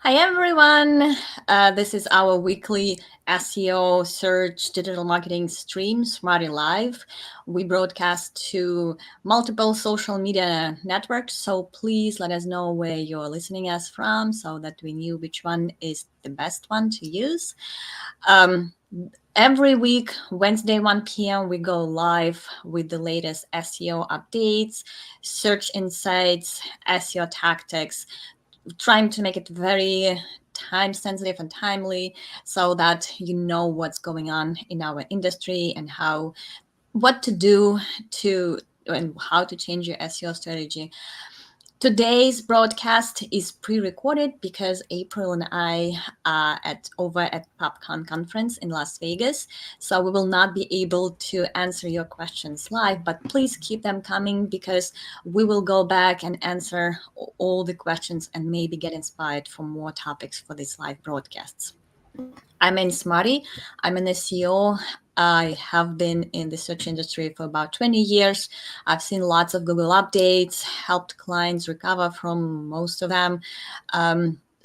Hi everyone, this is our weekly SEO search digital marketing stream, Smarty Live. We broadcast to multiple social media networks, so please let us know where you're listening us from so that we knew which one is the best one to use. Every week, Wednesday, 1 p.m., we go live with the latest SEO updates, search insights, SEO tactics, trying to make it very time sensitive and timely so that you know what's going on in our industry and what to do and how to change your SEO strategy. Today's broadcast is pre-recorded because April and I are over at PopCon conference in Las Vegas. So we will not be able to answer your questions live, but please keep them coming because we will go back and answer all the questions and maybe get inspired for more topics for these live broadcasts. I'm in Smarty. I'm an SEO. I have been in the search industry for about 20 years. I've seen lots of Google updates, helped clients recover from most of them.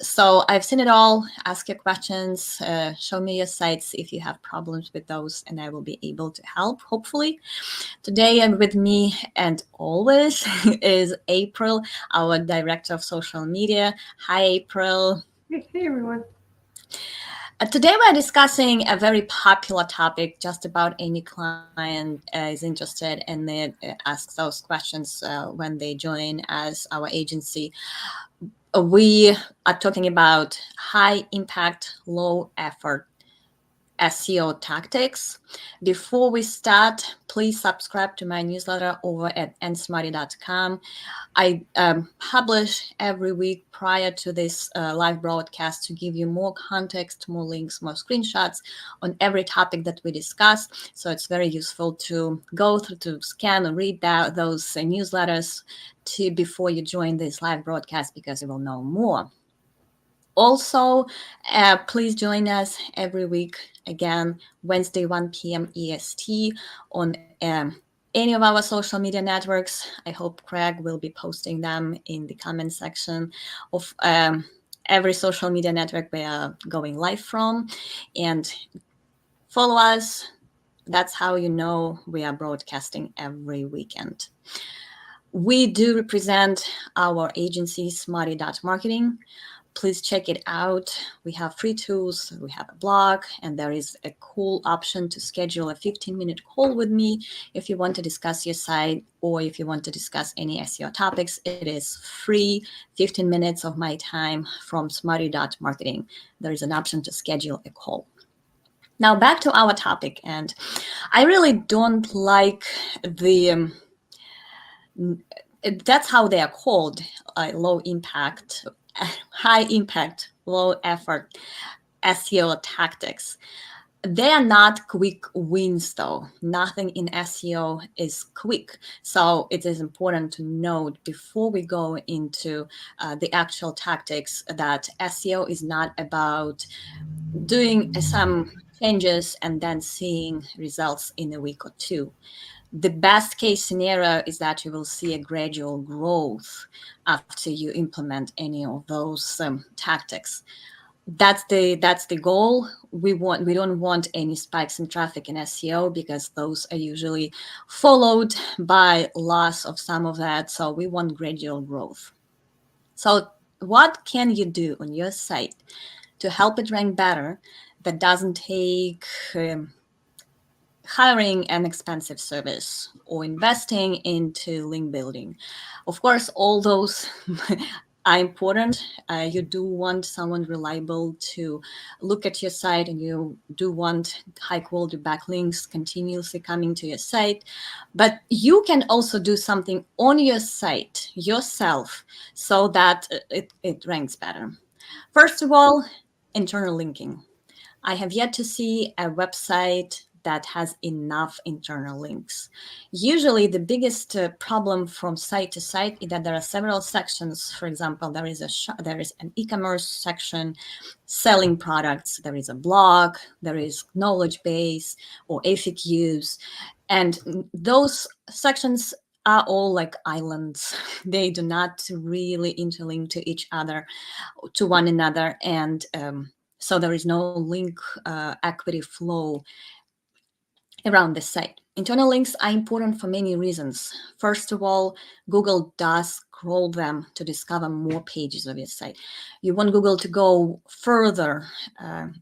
So I've seen it all. Ask your questions, show me your sites if you have problems with those, and I will be able to help, hopefully. Today, and with me, and always, is April, our Director of Social Media. Hi, April. Hey everyone. Today we're discussing a very popular topic. Just about any client is interested and they ask those questions when they join as our agency. We are talking about high impact, low effort SEO tactics. Before we start, please subscribe to my newsletter over at nsmarty.com. I publish every week prior to this live broadcast to give you more context, more links, more screenshots on every topic that we discuss. So it's very useful to go through, to scan and read those newsletters before you join this live broadcast because you will know more. Also, please join us every week, again, Wednesday, 1 p.m. EST on any of our social media networks. I hope Craig will be posting them in the comment section of every social media network we are going live from. And follow us. That's how you know we are broadcasting every weekend. We do represent our agency, Smarty.marketing. Please check it out. We have free tools, we have a blog, and there is a cool option to schedule a 15-minute call with me if you want to discuss your site or if you want to discuss any SEO topics. It is free, 15 minutes of my time from smarty.marketing. There is an option to schedule a call. Now back to our topic, and I really don't like that's how they are called, low impact, high impact, low effort SEO tactics. They are not quick wins, though. Nothing in SEO is quick. So it is important to note before we go into the actual tactics that SEO is not about doing some changes and then seeing results in a week or two. The best case scenario is that you will see a gradual growth after you implement any of those tactics. That's the goal. We don't want any spikes in traffic in SEO because those are usually followed by loss of some of that. So we want gradual growth. So what can you do on your site to help it rank better that doesn't take hiring an expensive service or investing into link building? Of course, all those are important. You do want someone reliable to look at your site, and you do want high quality backlinks continuously coming to your site. But you can also do something on your site yourself so that it ranks better. First of all, internal linking. I have yet to see a website that has enough internal links. Usually the biggest problem from site to site is that there are several sections. For example, there is an e-commerce section selling products, there is a blog, there is knowledge base or FAQs, and those sections are all like islands. They do not really interlink to each other, to one another, and so there is no link equity flow around the site. Internal links are important for many reasons. First of all, Google does crawl them to discover more pages of your site. You want Google to go further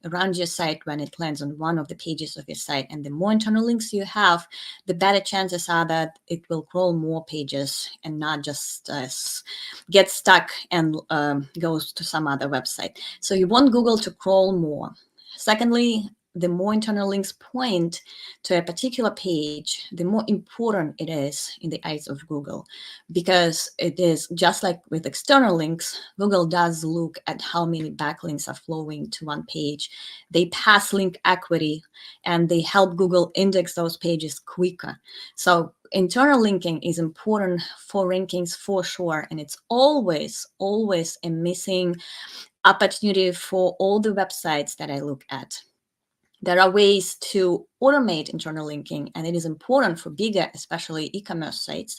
around your site when it lands on one of the pages of your site. And the more internal links you have, the better chances are that it will crawl more pages and not just get stuck and goes to some other website. So you want Google to crawl more. Secondly, the more internal links point to a particular page, the more important it is in the eyes of Google, because it is just like with external links. Google does look at how many backlinks are flowing to one page. They pass link equity, and they help Google index those pages quicker. So internal linking is important for rankings for sure, and it's always a missing opportunity for all the websites that I look at. There are ways to automate internal linking, and it is important for bigger, especially e-commerce sites,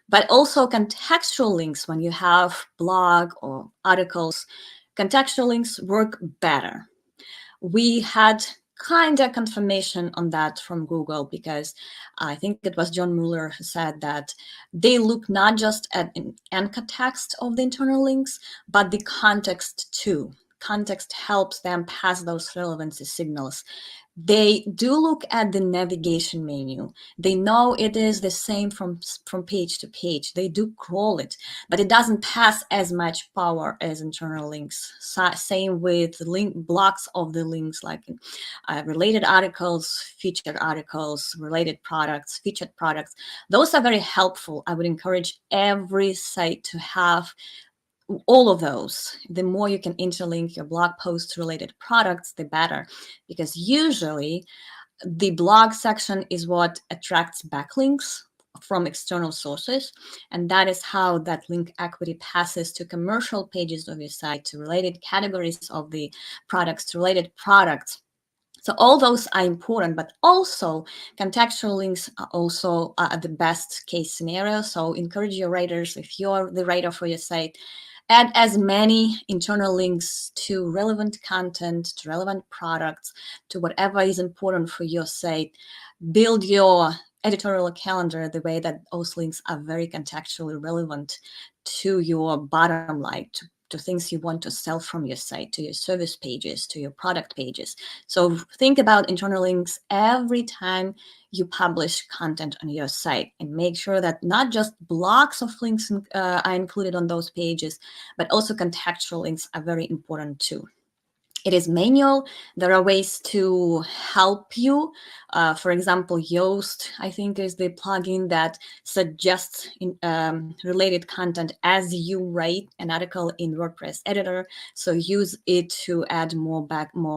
but also contextual links. When you have blog or articles, contextual links work better. We had kind of confirmation on that from Google, because I think it was John Mueller who said that they look not just at an anchor text of the internal links, but the context too. Context helps them pass those relevancy signals. They do look at the navigation menu. They know it is the same from page to page. They do crawl it, but it doesn't pass as much power as internal links. Same with link blocks of the links, like related articles, featured articles, related products, featured products. Those are very helpful. I would encourage every site to have all of those. The more you can interlink your blog post related products, the better, because usually the blog section is what attracts backlinks from external sources, and that is how that link equity passes to commercial pages of your site, to related categories of the products, to related products. So all those are important, but also contextual links are also the best case scenario. So encourage your writers, if you're the writer for your site, add as many internal links to relevant content, to relevant products, to whatever is important for your site. Build your editorial calendar the way that those links are very contextually relevant to your bottom line, to things you want to sell from your site, to your service pages, to your product pages. So think about internal links every time you publish content on your site, and make sure that not just blocks of links are included on those pages, but also contextual links are very important too. It is manual. There are ways to help you. For example, Yoast, I think, is the plugin that suggests related content as you write an article in WordPress editor. So use it to add more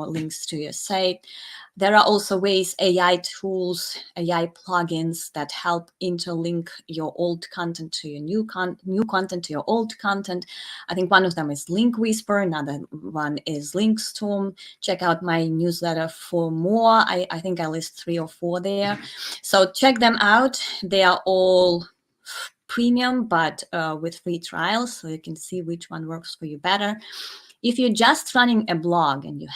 links to your site. There are also ways, AI tools, AI plugins that help interlink your old content to your new content to your old content. I think one of them is Link Whisper. Another one is Linkstorm. Check out my newsletter for more. I think I list 3 or 4 there. So check them out. They are all premium, but with free trials, so you can see which one works for you better. If you're just running a blog and you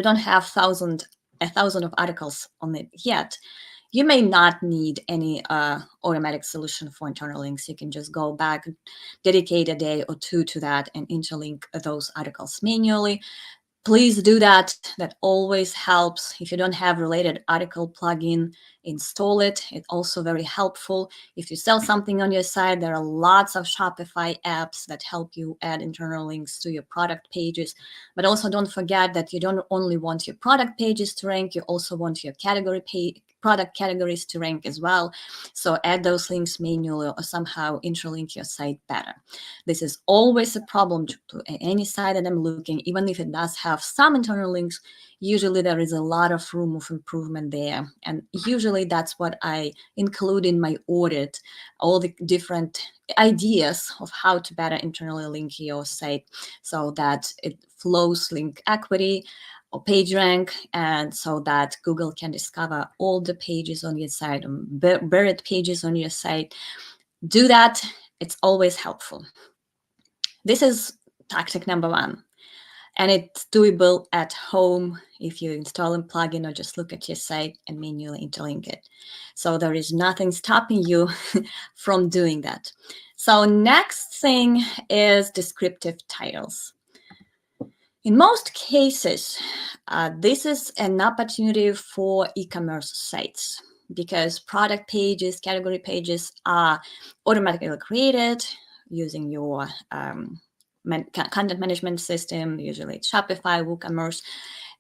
don't have a thousand of articles on it yet, you may not need any automatic solution for internal links. You can just go back, dedicate a day or 2 to that, and interlink those articles manually. Please do that. That always helps. If you don't have related article plugin, install it. It's also very helpful. If you sell something on your site, there are lots of Shopify apps that help you add internal links to your product pages. But also don't forget that you don't only want your product pages to rank, you also want your product categories to rank as well. So add those links manually or somehow interlink your site better. This is always a problem to any site that I'm looking. Even if it does have some internal links, usually there is a lot of room of improvement there. And usually that's what I include in my audit, all the different ideas of how to better internally link your site so that it flows link equity, or page rank, and so that Google can discover all the pages on your site, buried pages on your site. Do that. It's always helpful. This is tactic number one. And it's doable at home if you install a plugin or just look at your site and manually interlink it. So there is nothing stopping you from doing that. So next thing is descriptive titles. In most cases, this is an opportunity for e-commerce sites because product pages, category pages are automatically created using your content management system. Usually it's Shopify, WooCommerce.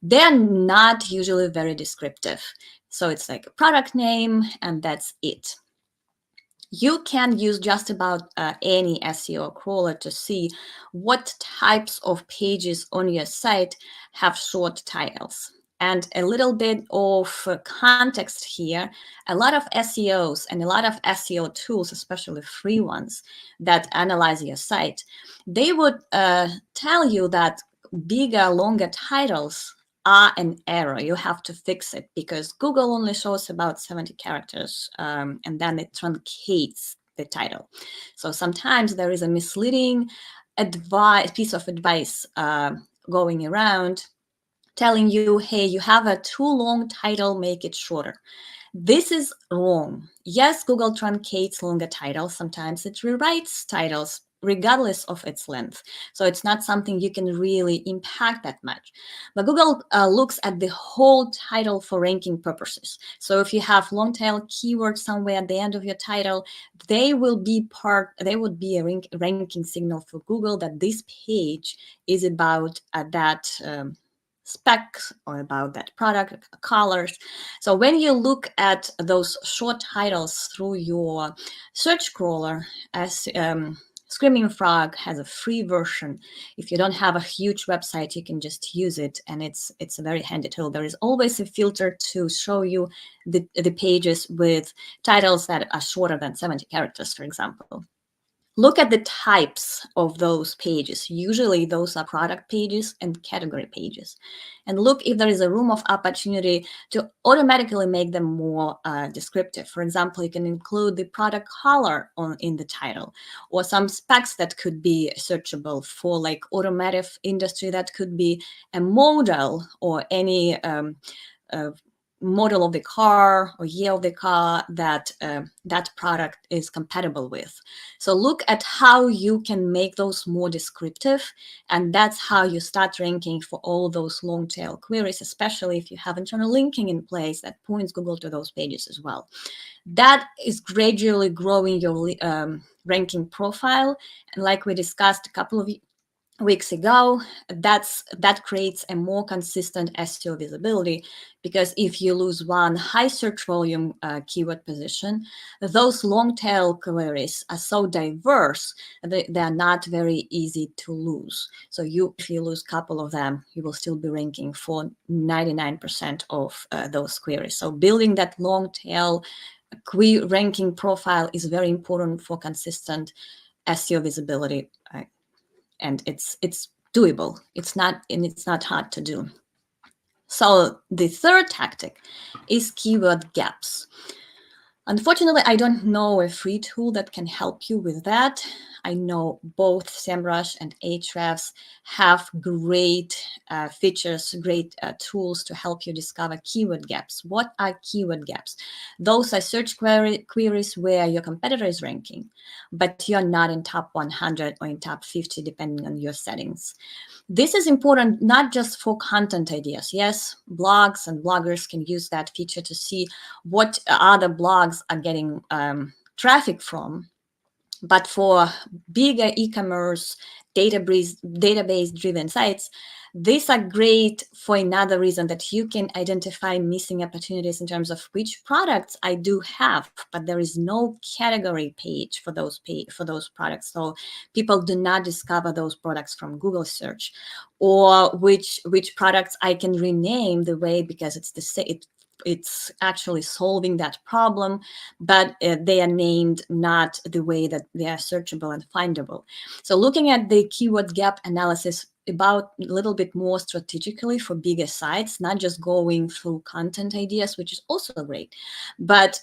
They're not usually very descriptive. So it's like a product name and that's it. You can use just about any SEO crawler to see what types of pages on your site have short titles. And a little bit of context here, a lot of SEOs and a lot of SEO tools, especially free ones that analyze your site, they would tell you that bigger, longer titles are an error. You have to fix it because Google only shows about 70 characters and then it truncates the title. So sometimes there is a misleading piece of advice going around telling you, hey, you have a too long title, make it shorter. This is wrong. Yes, Google truncates longer titles. Sometimes it rewrites titles regardless of its length. So it's not something you can really impact that much. But Google looks at the whole title for ranking purposes. So if you have long tail keywords somewhere at the end of your title, they would be a ranking signal for Google that this page is about that spec or about that product, colors. So when you look at those short titles through your search crawler, as Screaming Frog has a free version. If you don't have a huge website, you can just use it, and it's a very handy tool. There is always a filter to show you the pages with titles that are shorter than 70 characters, for example. Look at the types of those pages. Usually those are product pages and category pages. And look if there is a room of opportunity to automatically make them more descriptive. For example, you can include the product color in the title or some specs that could be searchable for like automotive industry. That could be a model or any model of the car or year of the car that that product is compatible with. So look at how you can make those more descriptive, and that's how you start ranking for all those long tail queries, especially if you have internal linking in place that points Google to those pages as well. That is gradually growing your ranking profile, and like we discussed a couple of weeks ago, that creates a more consistent SEO visibility, because if you lose one high search volume keyword position, those long tail queries are so diverse that they are not very easy to lose. So if you lose a couple of them, you will still be ranking for 99% of those queries. So building that long tail ranking profile is very important for consistent SEO visibility. And it's doable. It's not hard to do. So the third tactic is keyword gaps. Unfortunately, I don't know a free tool that can help you with that. I know both SEMrush and Ahrefs have great features, great tools to help you discover keyword gaps. What are keyword gaps? Those are search queries where your competitor is ranking, but you're not in top 100 or in top 50, depending on your settings. This is important not just for content ideas. Yes, blogs and bloggers can use that feature to see what other blogs are getting traffic from. But for bigger e-commerce, database-driven sites, these are great for another reason, that you can identify missing opportunities in terms of which products I do have, but there is no category page for those products. So people do not discover those products from Google search, or which products I can rename the way, because it's it's actually solving that problem, but they are named not the way that they are searchable and findable. So looking at the keyword gap analysis about a little bit more strategically for bigger sites, not just going through content ideas, which is also great, but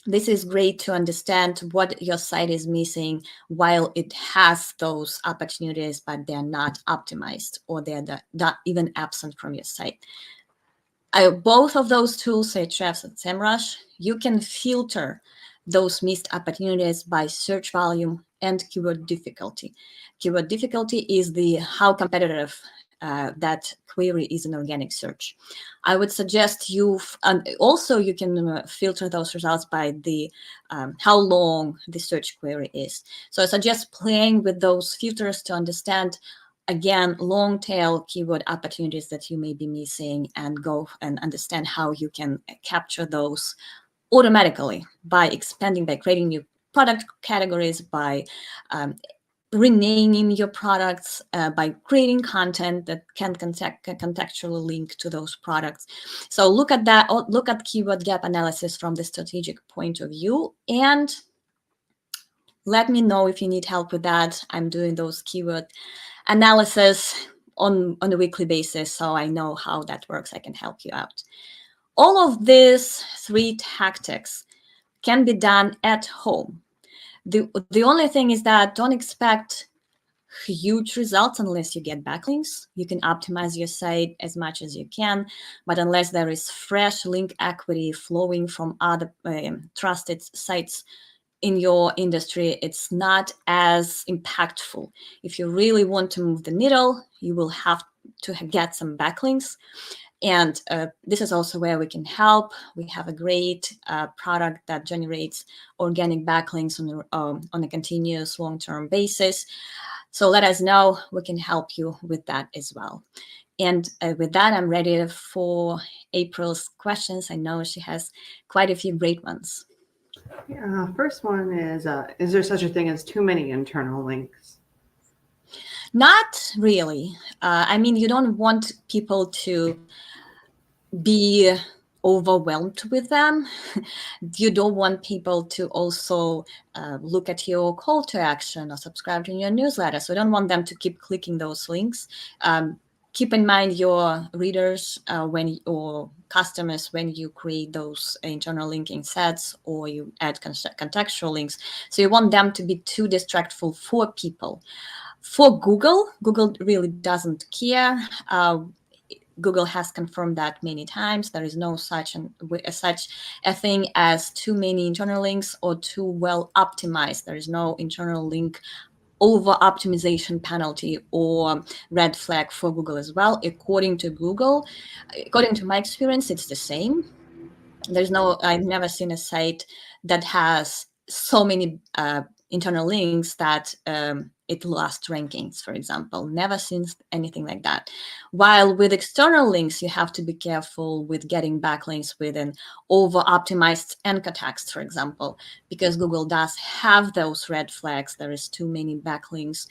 this is great to understand what your site is missing while it has those opportunities, but they're not optimized or they're not even absent from your site. Both of those tools, Ahrefs and SEMrush, you can filter those missed opportunities by search volume and keyword difficulty. Keyword difficulty is the how competitive that query is in organic search. I would suggest also you can filter those results by the how long the search query is. So I suggest playing with those filters to understand, again, long tail keyword opportunities that you may be missing, and go and understand how you can capture those automatically by expanding, by creating new product categories, by renaming your products, by creating content that can contextually link to those products. So look at that, look at keyword gap analysis from the strategic point of view, and let me know if you need help with that. I'm doing those keyword analysis on a weekly basis, so I know how that works. I can help you out. All of these 3 tactics can be done at home. The only thing is that don't expect huge results unless you get backlinks. You can optimize your site as much as you can, but unless there is fresh link equity flowing from other trusted sites in your industry, it's not as impactful. If you really want to move the needle, you will have to get some backlinks. And this is also where we can help. We have a great product that generates organic backlinks on a continuous long-term basis. So let us know. We can help you with that as well. And with that, I'm ready for April's questions. I know she has quite a few great ones. Yeah, first one is there such a thing as too many internal links? Not really. I mean, you don't want people to be overwhelmed with them. You don't want people to also look at your call to action or subscribe to your newsletter. So you don't want them to keep clicking those links. Keep in mind your readers or customers when you create those internal linking sets or you add contextual links. So you want them to be too distractful for people. For Google really doesn't care. Google has confirmed that many times. There is no such a thing as too many internal links or too well optimized. There is no internal link over optimization penalty or red flag for Google as well. According to Google, according to my experience, it's the same. I've never seen a site that has so many internal links that it lost rankings, for example. Never seen anything like that. While with external links, you have to be careful with getting backlinks with an over-optimized anchor text, for example, because Google does have those red flags. There is too many backlinks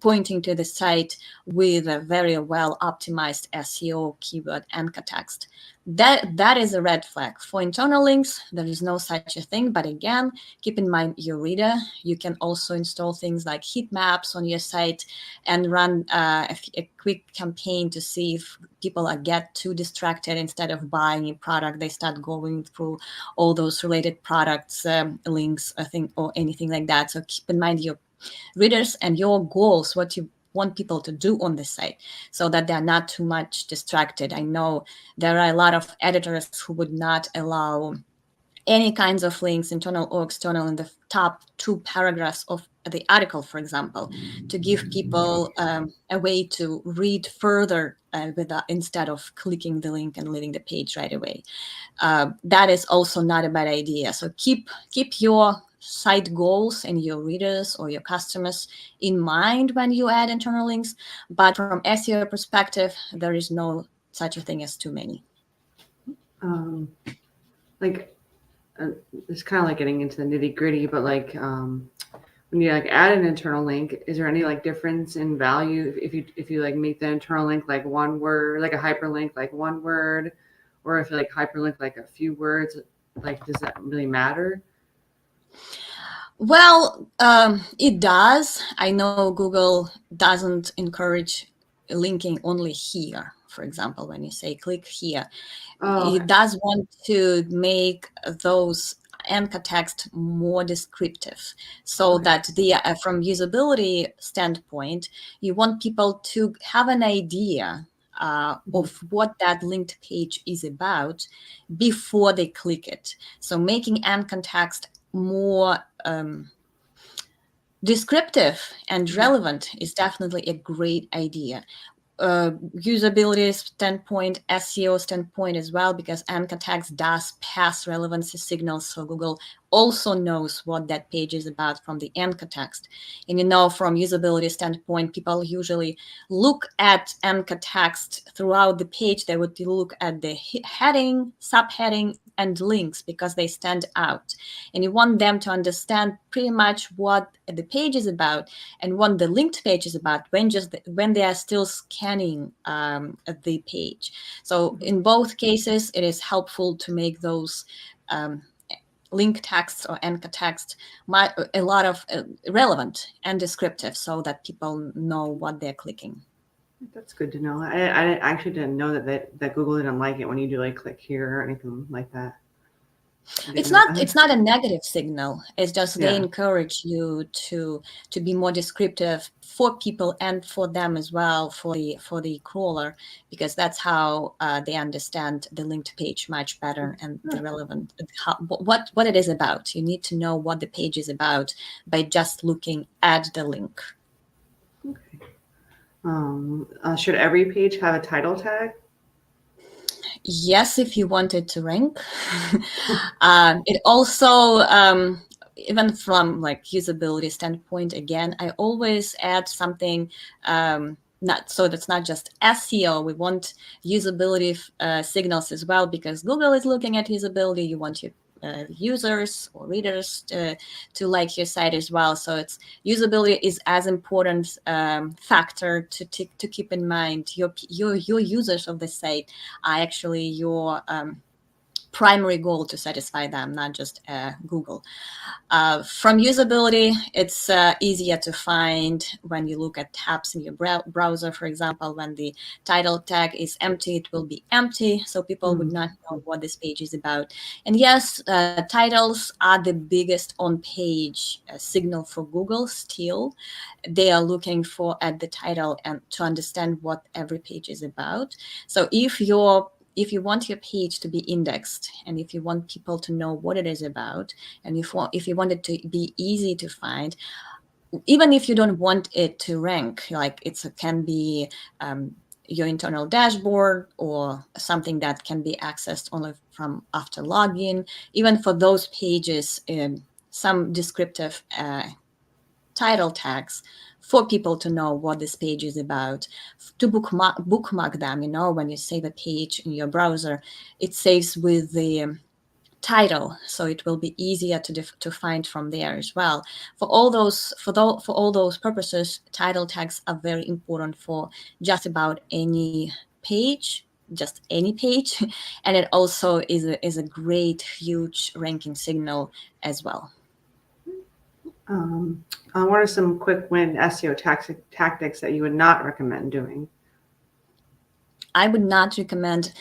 pointing to the site with a very well-optimized SEO keyword anchor text. That is a red flag. For internal links, there is no such a thing. But again, keep in mind your reader. You can also install things like heat maps on your site and run a quick campaign to see if people get too distracted. Instead of buying a product, they start going through all those related products, links, or anything like that. So keep in mind your readers and your goals, what you want people to do on the site, so that they're not too much distracted. I know there are a lot of editors who would not allow any kinds of links, internal or external, in the top 2 paragraphs of the article, for example, to give people a way to read further instead of clicking the link and leaving the page right away. That is also not a bad idea. So keep your site goals and your readers or your customers in mind when you add internal links. But from SEO perspective, there is no such a thing as too many. It's kind of like getting into the nitty gritty, but like when you like add an internal link, is there any like difference in value if you like make the internal link like one word, like a hyperlink, like one word, or if you like hyperlink like a few words, like does that really matter? Well, it does. I know Google doesn't encourage linking only here. For example, when you say click here, Oh, it okay. does want to make those anchor text more descriptive, so Okay. that from usability standpoint, you want people to have an idea Mhm. of what that linked page is about before they click it. So making anchor text more descriptive and Mhm. relevant is definitely a great idea. Usability standpoint, SEO standpoint as well, because anchor text does pass relevancy signals, so Google also knows what that page is about from the anchor text. And from usability standpoint, people usually look at anchor text throughout the page. They would look at the heading, subheading, and links because they stand out. And you want them to understand pretty much what the page is about and what the linked page is about when they are still scanning the page. So Mhm. in both cases, it is helpful to make those um, link text or anchor text a lot of relevant and descriptive, so that people know what they're clicking. That's good to know. I actually didn't know that Google didn't like it when you do like click here or anything like that. I didn't It's know not that. it's not a negative signal. It's just they Yeah. encourage you to be more descriptive for people and for them as well, for the crawler, because that's how they understand the linked page much better and the relevant what it is about. You need to know what the page is about by just looking at the link. Okay. Should every page have a title tag? Yes, if you wanted to rank. It also, even from like usability standpoint, again, I always add something. Not so that's not just SEO. We want usability signals as well, because Google is looking at usability. You want your users or readers to like your site as well. So it's usability is as important factor to keep in mind. Your users of the site are actually your primary goal to satisfy them, not just Google. From usability, it's easier to find when you look at tabs in your browser. For example, when the title tag is empty, it will be empty, so people would Mm. not know what this page is about. And yes, titles are the biggest on-page signal for Google still. They are looking for at the title and to understand what every page is about. So if you want your page to be indexed, and if you want people to know what it is about, and if you want it to be easy to find, even if you don't want it to rank, like it can be your internal dashboard or something that can be accessed only from after login, even for those pages, some descriptive title tags for people to know what this page is about, to bookmark them. When you save a page in your browser, it saves with the title, so it will be easier to find from there as well. For all those purposes, title tags are very important for just about any page, just any page, and it also is a great huge ranking signal as well. What are some quick win SEO tactics that you would not recommend doing? I would not recommend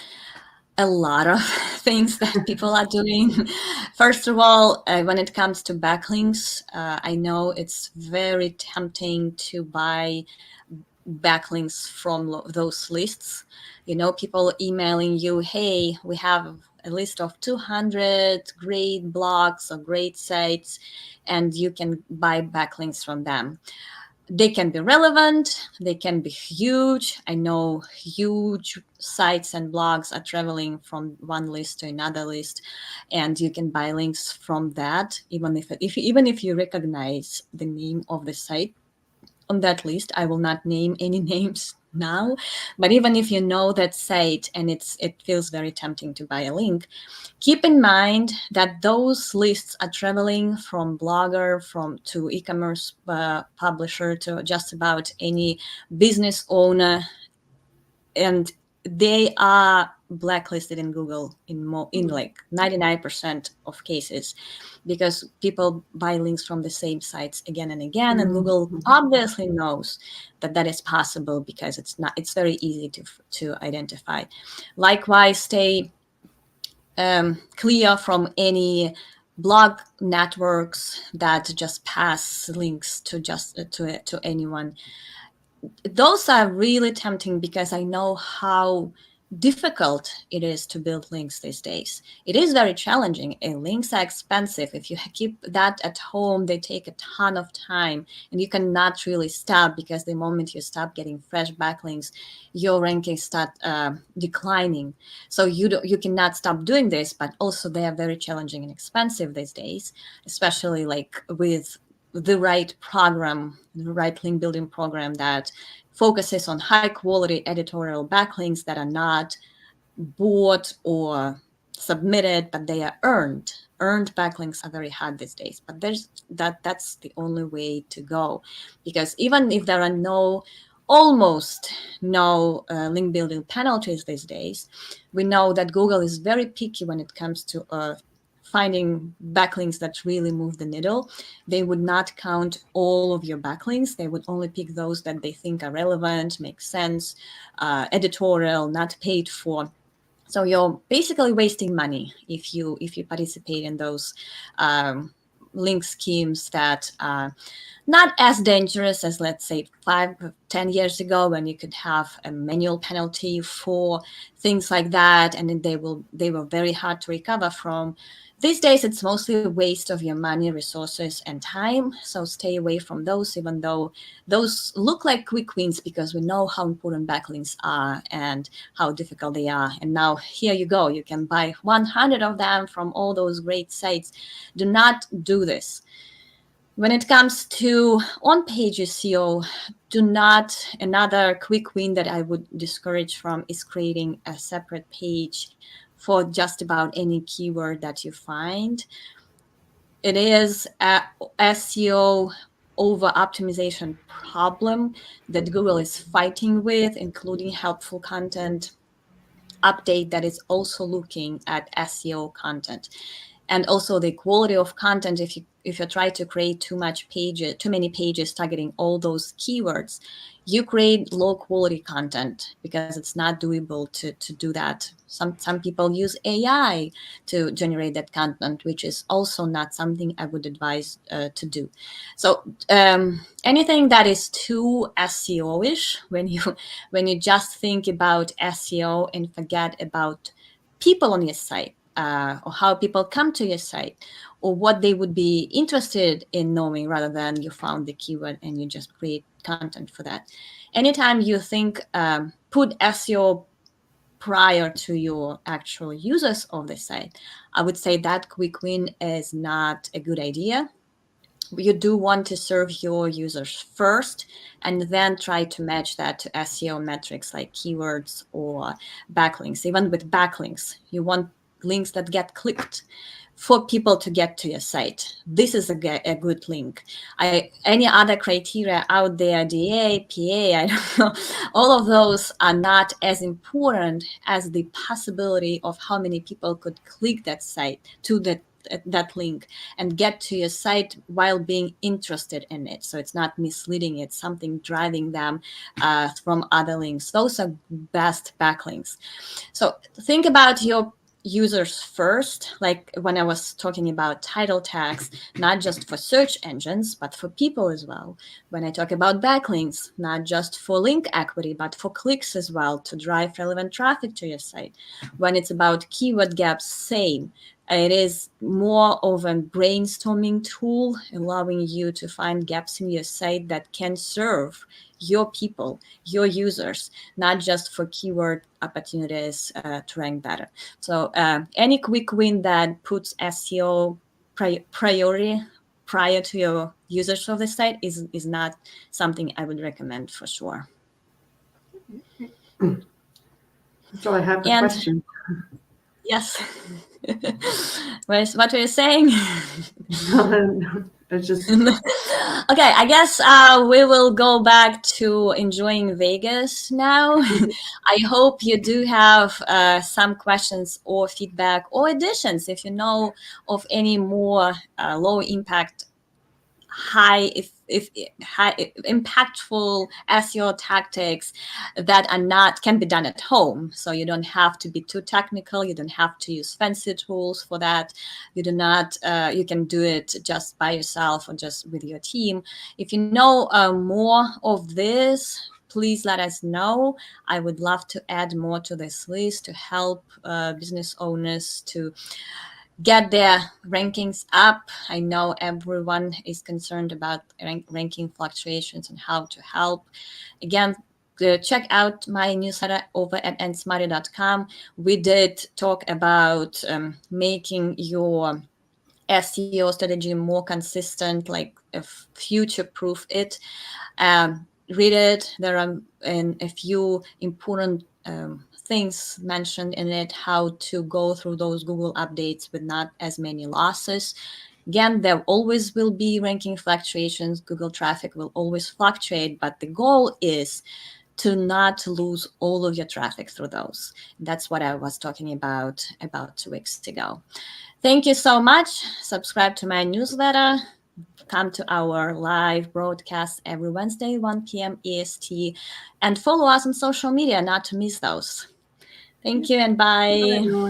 a lot of things that people are doing. First of all, when it comes to backlinks, I know it's very tempting to buy backlinks from those lists. People emailing you, hey, we have a list of 200 great blogs or great sites, and you can buy backlinks from them. They can be relevant, they can be huge. I know huge sites and blogs are traveling from one list to another list, and you can buy links from that, even if you recognize the name of the site on that list. I will not name any names now, but even if you know that site and it feels very tempting to buy a link, keep in mind that those lists are traveling from blogger from to e-commerce publisher to just about any business owner, and they are blacklisted in Google in like 99% of cases, because people buy links from the same sites again and again, and Google obviously knows that that is possible because it's very easy to identify. Likewise, stay clear from any blog networks that just pass links to anyone. Those are really tempting because I know how difficult it is to build links these days. It is very challenging, and links are expensive. If you keep that at home, they take a ton of time, and you cannot really stop, because the moment you stop getting fresh backlinks, your rankings start declining. So you cannot stop doing this, but also they are very challenging and expensive these days, especially like with the right program, the right link building program that focuses on high quality editorial backlinks that are not bought or submitted, but they are earned. Earned backlinks are very hard these days, but that's the only way to go, because even if there are almost no link building penalties these days, we know that Google is very picky when it comes to finding backlinks that really move the needle. They would not count all of your backlinks. They would only pick those that they think are relevant, make sense, editorial, not paid for. So you're basically wasting money if you participate in those link schemes that are not as dangerous as, let's say, 5-10 years ago, when you could have a manual penalty for things like that, and they were very hard to recover from. These days, it's mostly a waste of your money, resources, and time. So stay away from those, even though those look like quick wins, because we know how important backlinks are and how difficult they are. And now here you go. You can buy 100 of them from all those great sites. Do not do this. When it comes to on-page SEO, another quick win that I would discourage from is creating a separate page for just about any keyword that you find. It is a SEO over optimization problem that Google is fighting with, including helpful content update that is also looking at SEO content, and also the quality of content. If you try to create too many pages targeting all those keywords, you create low quality content, because it's not doable to do that. Some people use AI to generate that content, which is also not something I would advise to do. So anything that is too SEO-ish, when you just think about SEO and forget about people on your site, or how people come to your site, or what they would be interested in knowing, rather than you found the keyword and you just create content for that. Anytime you think, put SEO prior to your actual users of the site, I would say that quick win is not a good idea. You do want to serve your users first, and then try to match that to SEO metrics like keywords or backlinks. Even with backlinks, you want links that get clicked for people to get to your site. This is a good link. Any other criteria out there, DA, PA, I don't know, all of those are not as important as the possibility of how many people could click that site to that link and get to your site while being interested in it. So it's not misleading, it's something driving them from other links. Those are best backlinks. So think about your users first, like when I was talking about title tags, not just for search engines, but for people as well. When I talk about backlinks, not just for link equity, but for clicks as well, to drive relevant traffic to your site. When it's about keyword gaps, same. It is more of a brainstorming tool, allowing you to find gaps in your site that can serve your people, your users, not just for keyword opportunities to rank better. So any quick win that puts SEO priority prior to your users of the site is not something I would recommend for sure. That's all I have for And questions. yes, what were you saying? It's just Okay, I guess we will go back to enjoying Vegas now. I hope you do have some questions or feedback or additions if you know of any more low impact, high if high impactful SEO tactics that are not can be done at home. So you don't have to be too technical. You don't have to use fancy tools for that. You do not. You can do it just by yourself or just with your team. If you know more of this, please let us know. I would love to add more to this list to help business owners to get their rankings up. I know everyone is concerned about ranking fluctuations and how to help. Again, check out my newsletter over at nsmarty.com. We did talk about making your SEO strategy more consistent, like future proof it. Read it. There are a few important things mentioned in it, how to go through those Google updates with not as many losses. Again, there always will be ranking fluctuations. Google traffic will always fluctuate, but the goal is to not lose all of your traffic through those. That's what I was talking about 2 weeks ago. Thank you so much. Subscribe to my newsletter. Come to our live broadcast every Wednesday, 1 p.m. EST, and follow us on social media not to miss those. Thank you and Bye, bye. everyone.